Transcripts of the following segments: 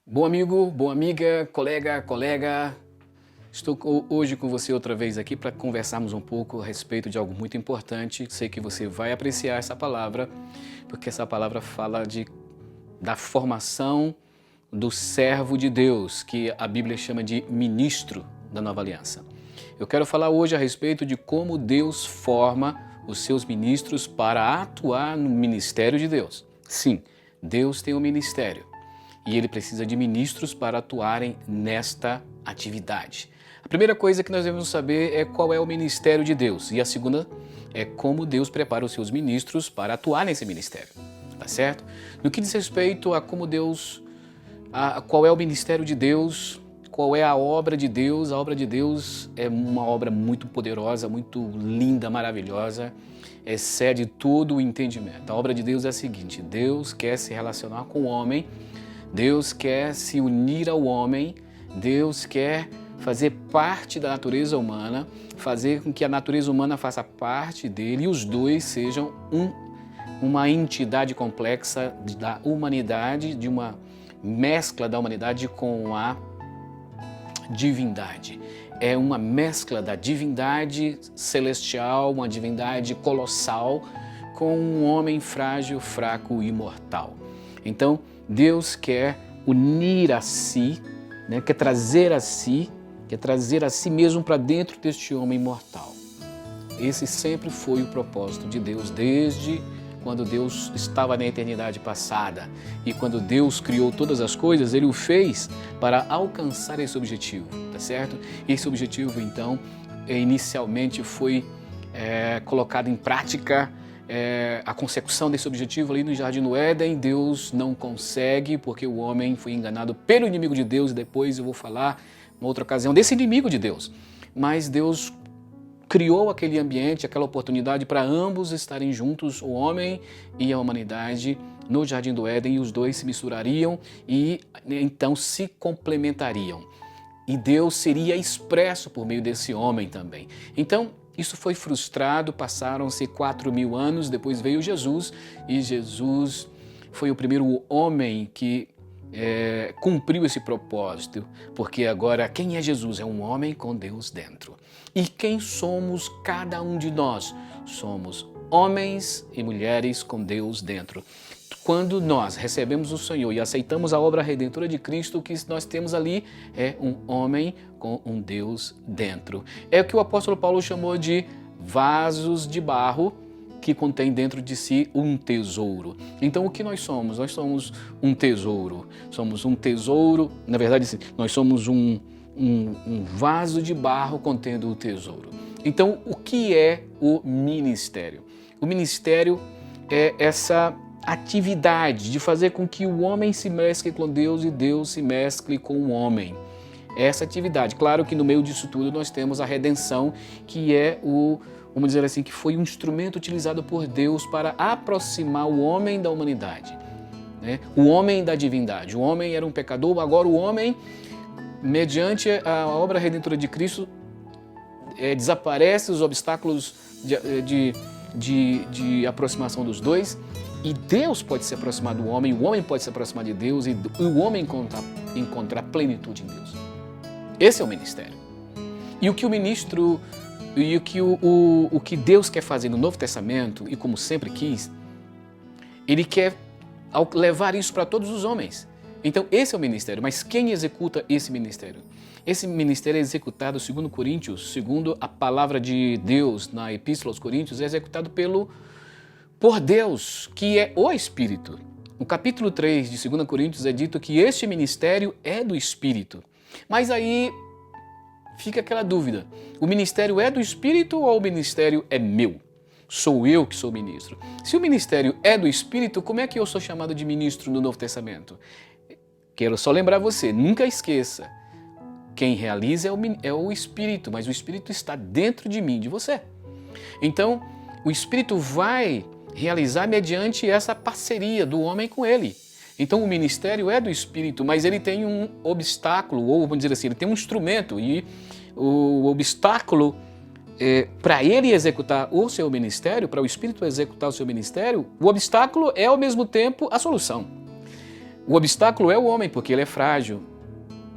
Bom amigo, boa amiga, colega, estou hoje com você outra vez aqui para conversarmos um pouco a respeito de algo muito importante. Sei que você vai apreciar essa palavra, porque essa palavra fala da formação do servo de Deus, que a Bíblia chama de ministro da Nova Aliança. Eu quero falar hoje a respeito de como Deus forma os seus ministros para atuar no ministério de Deus. Sim, Deus tem um ministério. E ele precisa de ministros para atuarem nesta atividade. A primeira coisa que nós devemos saber é qual é o ministério de Deus. E a segunda é como Deus prepara os seus ministros para atuar nesse ministério. Tá certo? No que diz respeito a como Deus, qual é o ministério de Deus, qual é a obra de Deus é uma obra muito poderosa, muito linda, maravilhosa, excede todo o entendimento. A obra de Deus é a seguinte: Deus quer se relacionar com o homem, Deus quer se unir ao homem, Deus quer fazer parte da natureza humana, fazer com que a natureza humana faça parte dele e os dois sejam uma entidade complexa da humanidade, de uma mescla da humanidade com a divindade. É uma mescla da divindade celestial, uma divindade colossal, com um homem frágil, fraco e mortal. Então, Deus quer unir a si, né? quer trazer a si mesmo para dentro deste homem mortal. Esse sempre foi o propósito de Deus, desde quando Deus estava na eternidade passada. E quando Deus criou todas as coisas, Ele o fez para alcançar esse objetivo, tá certo? Esse objetivo, então, inicialmente foi colocado em prática. A consecução desse objetivo ali no Jardim do Éden. Deus não consegue porque o homem foi enganado pelo inimigo de Deus, e depois eu vou falar em outra ocasião desse inimigo de Deus. Mas Deus criou aquele ambiente, aquela oportunidade para ambos estarem juntos, o homem e a humanidade, no Jardim do Éden, e os dois se misturariam e então se complementariam. E Deus seria expresso por meio desse homem também. Então, isso foi frustrado, passaram-se 4.000 anos, depois veio Jesus, e Jesus foi o primeiro homem que cumpriu esse propósito, porque agora quem é Jesus? É um homem com Deus dentro. E quem somos cada um de nós? Somos homens e mulheres com Deus dentro. Quando nós recebemos o Senhor e aceitamos a obra redentora de Cristo, o que nós temos ali é um homem com um Deus dentro. É o que o apóstolo Paulo chamou de vasos de barro que contém dentro de si um tesouro. Então o que nós somos? Nós somos um tesouro. Somos um tesouro, na verdade nós somos um vaso de barro contendo o tesouro. Então o que é o ministério? O ministério é essa atividade de fazer com que o homem se mescle com Deus e Deus se mescle com o homem. Essa atividade. Claro que no meio disso tudo nós temos a redenção, que é vamos dizer assim, que foi um instrumento utilizado por Deus para aproximar o homem da humanidade, né? O homem da divindade. O homem era um pecador, agora o homem, mediante a obra redentora de Cristo, desaparece os obstáculos de aproximação dos dois, e Deus pode se aproximar do homem, o homem pode se aproximar de Deus, e o homem encontrar plenitude em Deus. Esse é o ministério. E o que o ministro, e o que Deus quer fazer no Novo Testamento, e como sempre quis, Ele quer levar isso para todos os homens. Então esse é o ministério, mas quem executa esse ministério? Esse ministério é executado, segundo Coríntios, segundo a palavra de Deus na Epístola aos Coríntios, é executado por Deus, que é o Espírito. No capítulo 3 de 2 Coríntios é dito que este ministério é do Espírito. Mas aí fica aquela dúvida: o ministério é do Espírito ou o ministério é meu? Sou eu que sou ministro. Se o ministério é do Espírito, como é que eu sou chamado de ministro no Novo Testamento? Quero só lembrar você, nunca esqueça, quem realiza é o Espírito, mas o Espírito está dentro de mim, de você. Então, o Espírito vai realizar mediante essa parceria do homem com ele. Então o ministério é do Espírito, mas ele tem um obstáculo, ou vamos dizer assim, ele tem um instrumento, e o obstáculo para ele executar o seu ministério, para o Espírito executar o seu ministério, o obstáculo é ao mesmo tempo a solução. O obstáculo é o homem, porque ele é frágil,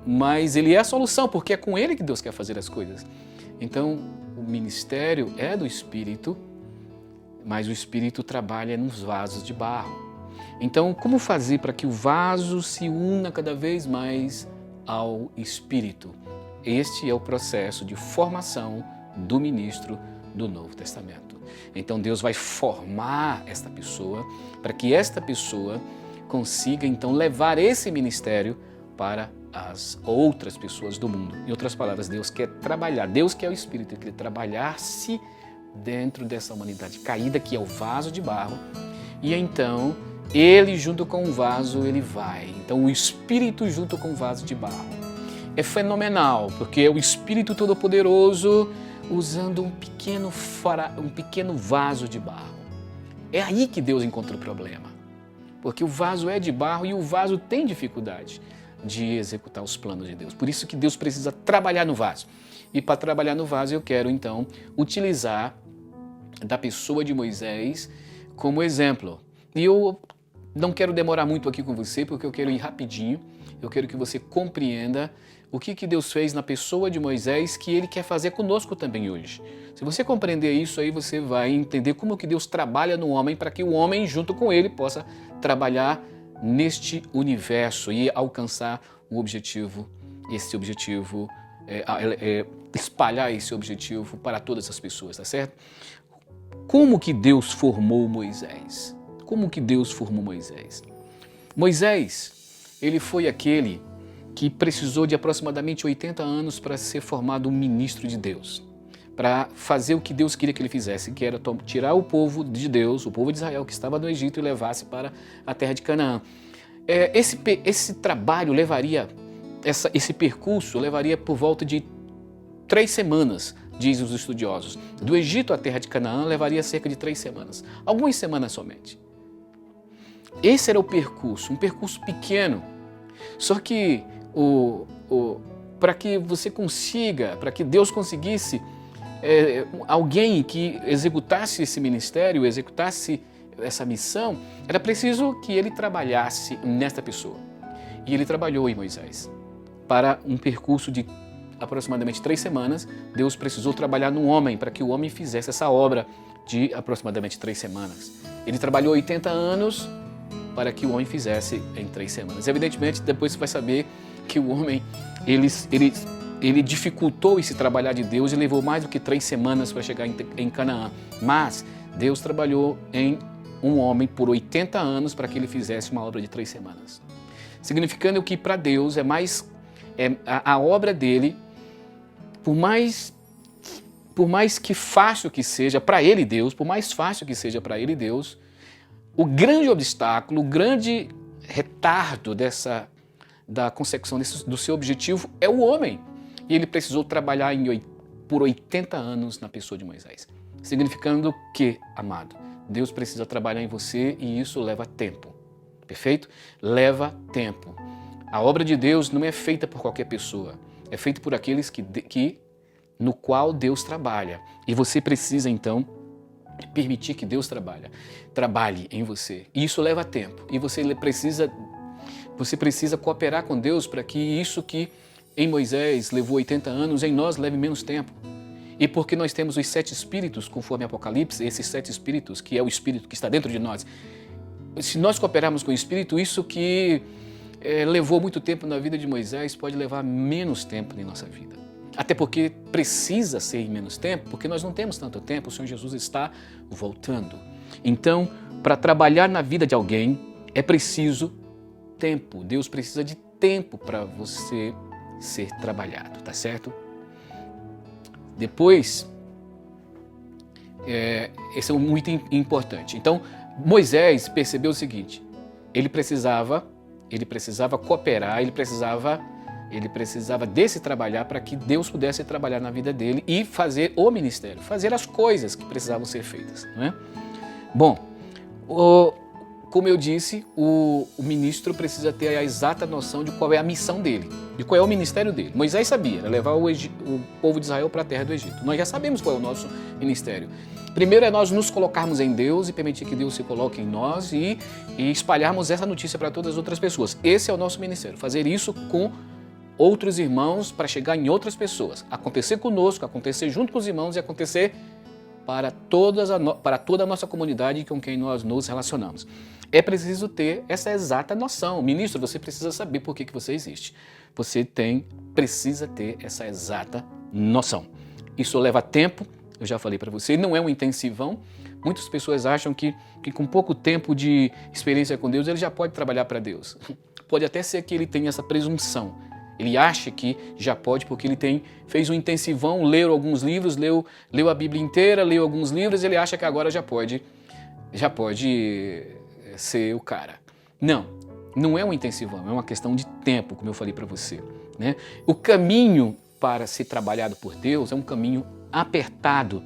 mas ele é a solução, porque é com ele que Deus quer fazer as coisas. Então, o ministério é do Espírito, mas o Espírito trabalha nos vasos de barro. Então, como fazer para que o vaso se una cada vez mais ao Espírito? Este é o processo de formação do ministro do Novo Testamento. Então, Deus vai formar esta pessoa para que esta pessoa consiga, então, levar esse ministério para as outras pessoas do mundo. Em outras palavras, Deus quer trabalhar, Deus que é o Espírito, Ele quer trabalhar-se dentro dessa humanidade caída, que é o vaso de barro, e então, Ele junto com o vaso, Ele vai. Então, o Espírito junto com o vaso de barro. É fenomenal, porque é o Espírito Todo-Poderoso usando um pequeno vaso de barro. É aí que Deus encontra o problema, porque o vaso é de barro e o vaso tem dificuldade de executar os planos de Deus. Por isso que Deus precisa trabalhar no vaso. E para trabalhar no vaso eu quero então utilizar da pessoa de Moisés como exemplo. E eu não quero demorar muito aqui com você, porque eu quero ir rapidinho. Eu quero que você compreenda o que Deus fez na pessoa de Moisés que Ele quer fazer conosco também hoje. Se você compreender isso aí, você vai entender como que Deus trabalha no homem para que o homem, junto com Ele, possa trabalhar neste universo e alcançar um objetivo, espalhar esse objetivo para todas as pessoas, tá certo? Como que Deus formou Moisés? Como que Deus formou Moisés? Moisés, ele foi aquele que precisou de aproximadamente 80 anos para ser formado um ministro de Deus, para fazer o que Deus queria que ele fizesse, que era tirar o povo de Deus, o povo de Israel que estava no Egito, e levasse para a terra de Canaã. Esse trabalho levaria, esse percurso levaria por volta de 3 semanas, diz os estudiosos. Do Egito à terra de Canaã levaria cerca de 3 semanas, algumas semanas somente. Esse era o percurso, um percurso pequeno, só que para que você consiga, para que Deus conseguisse alguém que executasse esse ministério, executasse essa missão, era preciso que ele trabalhasse nesta pessoa. E ele trabalhou em Moisés. Para um percurso de aproximadamente 3 semanas, Deus precisou trabalhar no homem, para que o homem fizesse essa obra de aproximadamente 3 semanas. Ele trabalhou 80 anos para que o homem fizesse em 3 semanas. Evidentemente, depois você vai saber que o homem, ele dificultou esse trabalhar de Deus e levou mais do que 3 semanas para chegar em Canaã. Mas Deus trabalhou em um homem por 80 anos para que ele fizesse uma obra de 3 semanas. Significando que para Deus a obra dele, por mais que fácil que seja para ele Deus, por mais fácil que seja para ele Deus, o grande obstáculo, o grande retardo da consecução do seu objetivo é o homem. E ele precisou trabalhar por 80 anos na pessoa de Moisés. Significando que, amado, Deus precisa trabalhar em você e isso leva tempo. Perfeito? Leva tempo. A obra de Deus não é feita por qualquer pessoa. É feita por aqueles no qual Deus trabalha. E você precisa, então, permitir que Deus trabalhe em você. E isso leva tempo. E você precisa cooperar com Deus para que isso que em Moisés levou 80 anos, em nós leve menos tempo. E porque nós temos os 7 espíritos, conforme Apocalipse, esses 7 espíritos, que é o espírito que está dentro de nós. Se nós cooperarmos com o espírito, isso que levou muito tempo na vida de Moisés pode levar menos tempo em nossa vida. Até porque precisa ser em menos tempo, porque nós não temos tanto tempo, o Senhor Jesus está voltando. Então, para trabalhar na vida de alguém, é preciso tempo. Deus precisa de tempo para você ser trabalhado, tá certo? Depois, esse é muito importante. Então, Moisés percebeu o seguinte, ele precisava cooperar, ele precisava desse trabalhar para que Deus pudesse trabalhar na vida dele e fazer o ministério, fazer as coisas que precisavam ser feitas, não é? Bom, como eu disse, o ministro precisa ter a exata noção de qual é a missão dele, de qual é o ministério dele. Moisés sabia, era levar o povo de Israel para a terra do Egito. Nós já sabemos qual é o nosso ministério. Primeiro é nós nos colocarmos em Deus e permitir que Deus se coloque em nós e espalharmos essa notícia para todas as outras pessoas. Esse é o nosso ministério, fazer isso com outros irmãos para chegar em outras pessoas. Acontecer conosco, acontecer junto com os irmãos e acontecer para toda a nossa comunidade com quem nós nos relacionamos. É preciso ter essa exata noção. Ministro, você precisa saber por que você existe. Você precisa ter essa exata noção. Isso leva tempo, eu já falei para você, não é um intensivão. Muitas pessoas acham que com pouco tempo de experiência com Deus, ele já pode trabalhar para Deus. Pode até ser que ele tenha essa presunção. Ele acha que já pode porque ele fez um intensivão, leu alguns livros, leu a Bíblia inteira, leu alguns livros, ele acha que agora já pode ser o cara. Não é um intensivão, é uma questão de tempo, como eu falei para você, né? O caminho para ser trabalhado por Deus é um caminho apertado.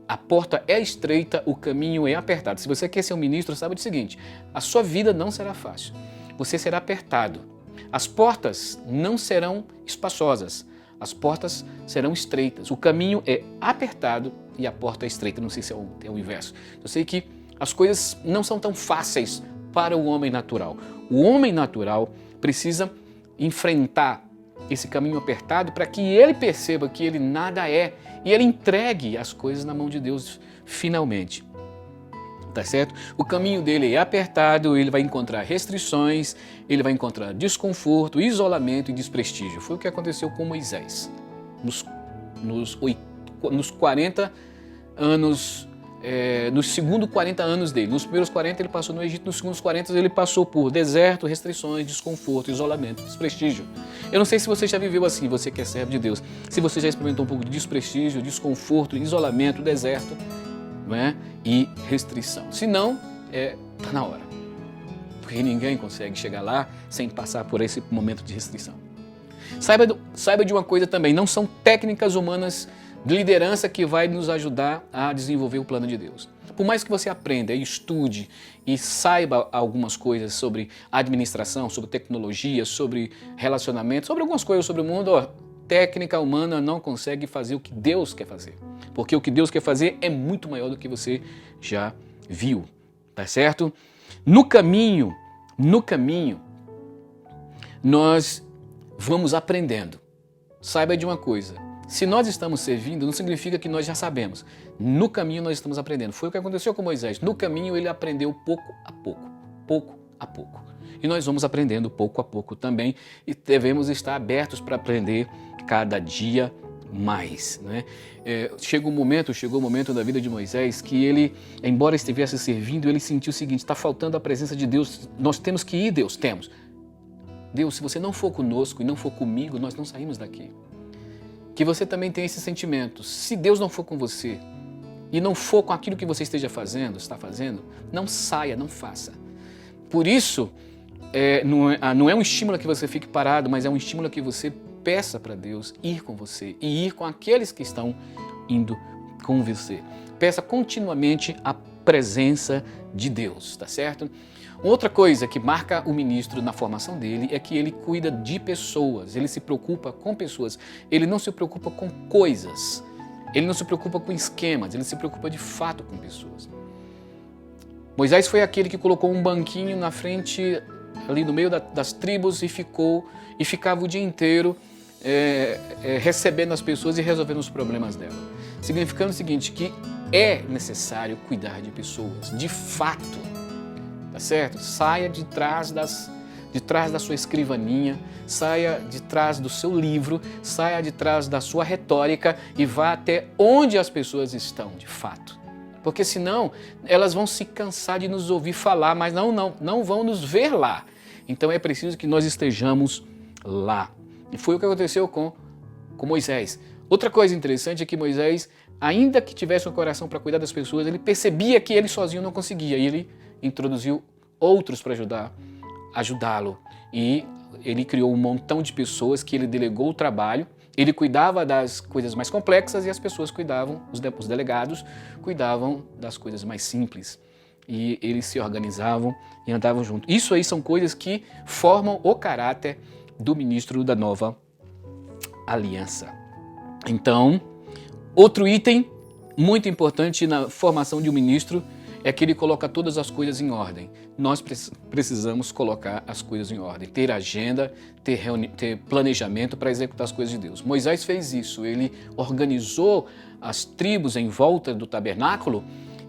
A porta é estreita, o caminho é apertado. Se você quer ser um ministro, saiba do seguinte, a sua vida não será fácil, você será apertado. As portas não serão espaçosas, as portas serão estreitas. O caminho é apertado e a porta é estreita. Não sei se é o inverso. Eu sei que as coisas não são tão fáceis para o homem natural. O homem natural precisa enfrentar esse caminho apertado para que ele perceba que ele nada é e ele entregue as coisas na mão de Deus finalmente. Tá certo? O caminho dele é apertado, ele vai encontrar restrições, ele vai encontrar desconforto, isolamento e desprestígio. Foi o que aconteceu com Moisés. Nos 40 anos, nos segundos 40 anos dele. Nos primeiros 40 ele passou no Egito, nos segundos 40 ele passou por deserto, restrições, desconforto, isolamento, desprestígio. Eu não sei se você já viveu assim, você que é servo de Deus. Se você já experimentou um pouco de desprestígio, desconforto, isolamento, deserto, né? E restrição. Se não, está na hora. Porque ninguém consegue chegar lá sem passar por esse momento de restrição. Saiba de uma coisa também, não são técnicas humanas de liderança que vai nos ajudar a desenvolver o plano de Deus. Por mais que você aprenda, estude e saiba algumas coisas sobre administração, sobre tecnologia, sobre relacionamento, sobre algumas coisas sobre o mundo, técnica humana não consegue fazer o que Deus quer fazer. Porque o que Deus quer fazer é muito maior do que você já viu, tá certo? No caminho, nós vamos aprendendo. Saiba de uma coisa, se nós estamos servindo, não significa que nós já sabemos. No caminho nós estamos aprendendo. Foi o que aconteceu com Moisés. No caminho ele aprendeu pouco a pouco. E nós vamos aprendendo pouco a pouco também e devemos estar abertos para aprender cada dia mais, né? Chegou o momento da vida de Moisés que ele, embora estivesse servindo, ele sentiu o seguinte, está faltando a presença de Deus, nós temos que ir, Deus, temos. Deus, se você não for conosco e não for comigo, nós não saímos daqui. Que você também tenha esse sentimento, se Deus não for com você e não for com aquilo que você está fazendo, não saia, não faça. Por isso, não é um estímulo que você fique parado, mas é um estímulo que você peça para Deus ir com você e ir com aqueles que estão indo com você. Peça continuamente a presença de Deus, tá certo? Outra coisa que marca o ministro na formação dele é que ele cuida de pessoas, ele se preocupa com pessoas, ele não se preocupa com coisas, ele não se preocupa com esquemas, ele se preocupa de fato com pessoas. Moisés foi aquele que colocou um banquinho na frente, ali no meio das tribos e ficava o dia inteiro recebendo as pessoas e resolvendo os problemas dela. Significando o seguinte, que é necessário cuidar de pessoas, de fato, tá certo? Saia de trás da sua escrivaninha, saia de trás do seu livro, saia de trás da sua retórica e vá até onde as pessoas estão, de fato. Porque senão elas vão se cansar de nos ouvir falar, mas não vão nos ver lá. Então é preciso que nós estejamos lá. E foi o que aconteceu com Moisés. Outra coisa interessante é que Moisés, ainda que tivesse um coração para cuidar das pessoas, ele percebia que ele sozinho não conseguia. E ele introduziu outros para ajudá-lo. E ele criou um montão de pessoas que ele delegou o trabalho. Ele cuidava das coisas mais complexas e as pessoas cuidavam, os delegados cuidavam das coisas mais simples. e eles se organizavam e andavam juntos. Isso aí são coisas que formam o caráter do ministro da nova aliança. Então, outro item muito importante na formação de um ministro é que ele coloca todas as coisas em ordem. Nós precisamos colocar as coisas em ordem, ter agenda, ter planejamento para executar as coisas de Deus. Moisés fez isso, ele organizou as tribos em volta do tabernáculo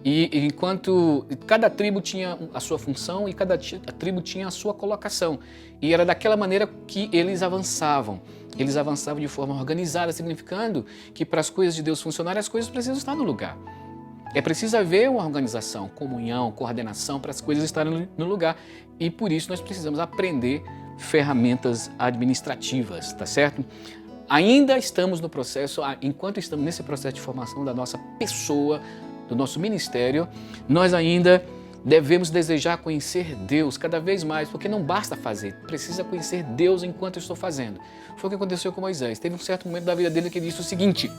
e enquanto cada tribo tinha a sua função e cada tribo tinha a sua colocação. E era daquela maneira que eles avançavam. Eles avançavam de forma organizada, significando que para as coisas de Deus funcionarem, as coisas precisam estar no lugar. É preciso haver uma organização, comunhão, coordenação para as coisas estarem no lugar. E por isso nós precisamos aprender ferramentas administrativas, tá certo? Ainda estamos no processo, enquanto estamos nesse processo de formação da nossa pessoa, do nosso ministério, nós ainda devemos desejar conhecer Deus cada vez mais, porque não basta fazer, precisa conhecer Deus enquanto eu estou fazendo. Foi o que aconteceu com Moisés. Teve um certo momento da vida dele que ele disse o seguinte: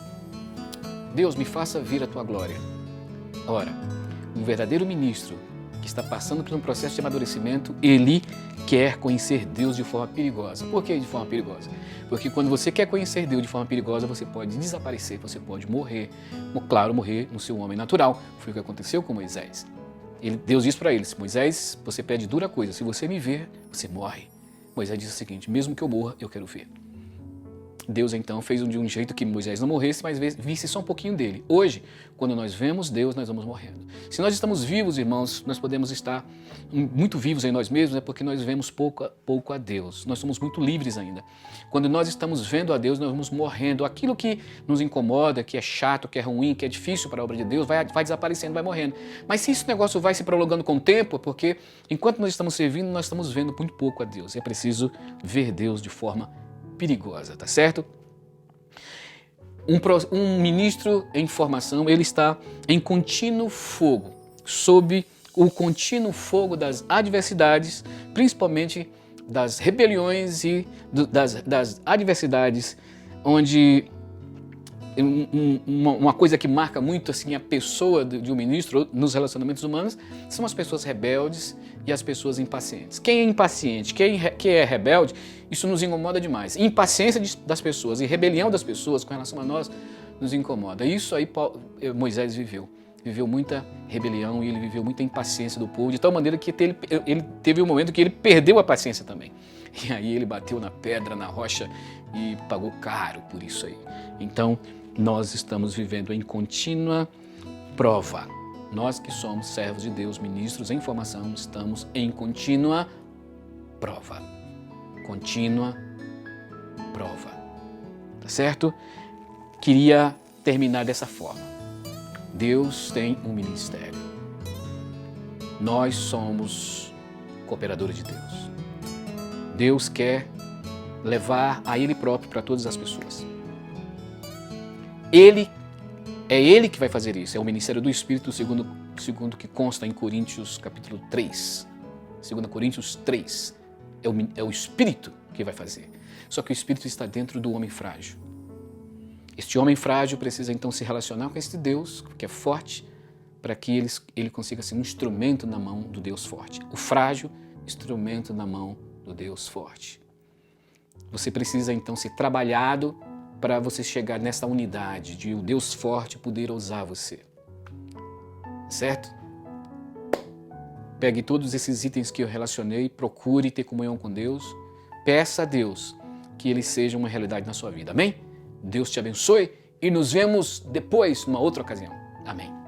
Deus, me faça vir a tua glória. Ora, um verdadeiro ministro que está passando por um processo de amadurecimento, ele quer conhecer Deus de forma perigosa. Por que de forma perigosa? Porque quando você quer conhecer Deus de forma perigosa, você pode desaparecer, você pode morrer. Claro, morrer no seu homem natural. Foi o que aconteceu com Moisés. Deus disse para ele: Moisés, você pede dura coisa, se você me ver, você morre. Moisés disse o seguinte: mesmo que eu morra, eu quero ver. Deus então fez de um jeito que Moisés não morresse, mas visse só um pouquinho dele. Hoje, quando nós vemos Deus, nós vamos morrendo. Se nós estamos vivos, irmãos, nós podemos estar muito vivos em nós mesmos, é porque nós vemos pouco a Deus. Nós somos muito livres ainda. Quando nós estamos vendo a Deus, nós vamos morrendo. Aquilo que nos incomoda, que é chato, que é ruim, que é difícil para a obra de Deus, vai desaparecendo, vai morrendo. Mas se esse negócio vai se prolongando com o tempo, é porque enquanto nós estamos servindo, nós estamos vendo muito pouco a Deus. É preciso ver Deus de forma perigosa, tá certo? Um ministro em formação, ele está em contínuo fogo, sob o contínuo fogo das adversidades, principalmente das rebeliões e das adversidades, onde uma coisa que marca muito assim a pessoa de um ministro nos relacionamentos humanos são as pessoas rebeldes e as pessoas impacientes. Quem é impaciente, quem é rebelde, isso nos incomoda demais. Impaciência das pessoas e rebelião das pessoas com relação a nós nos incomoda. Isso aí Moisés viveu muita rebelião e ele viveu muita impaciência do povo, de tal maneira que ele teve um momento que ele perdeu a paciência também. E aí ele bateu na pedra, na rocha e pagou caro por isso aí. Então, nós estamos vivendo em contínua prova. Nós que somos servos de Deus, ministros em formação, estamos em contínua prova. Contínua prova. Tá certo? Queria terminar dessa forma. Deus tem um ministério. Nós somos cooperadores de Deus. Deus quer levar a Ele próprio para todas as pessoas. É Ele que vai fazer isso. É o ministério do Espírito, segundo que consta em Coríntios capítulo 3. 2 Coríntios 3. É o Espírito que vai fazer. Só que o Espírito está dentro do homem frágil. Este homem frágil precisa então se relacionar com este Deus que é forte, para que ele consiga ser um instrumento na mão do Deus forte. O frágil, instrumento na mão do Deus forte. Você precisa então ser trabalhado para você chegar nessa unidade de o Deus forte poder usar você. Certo? Pegue todos esses itens que eu relacionei, procure ter comunhão com Deus, peça a Deus que Ele seja uma realidade na sua vida. Amém? Deus te abençoe e nos vemos depois, numa outra ocasião. Amém.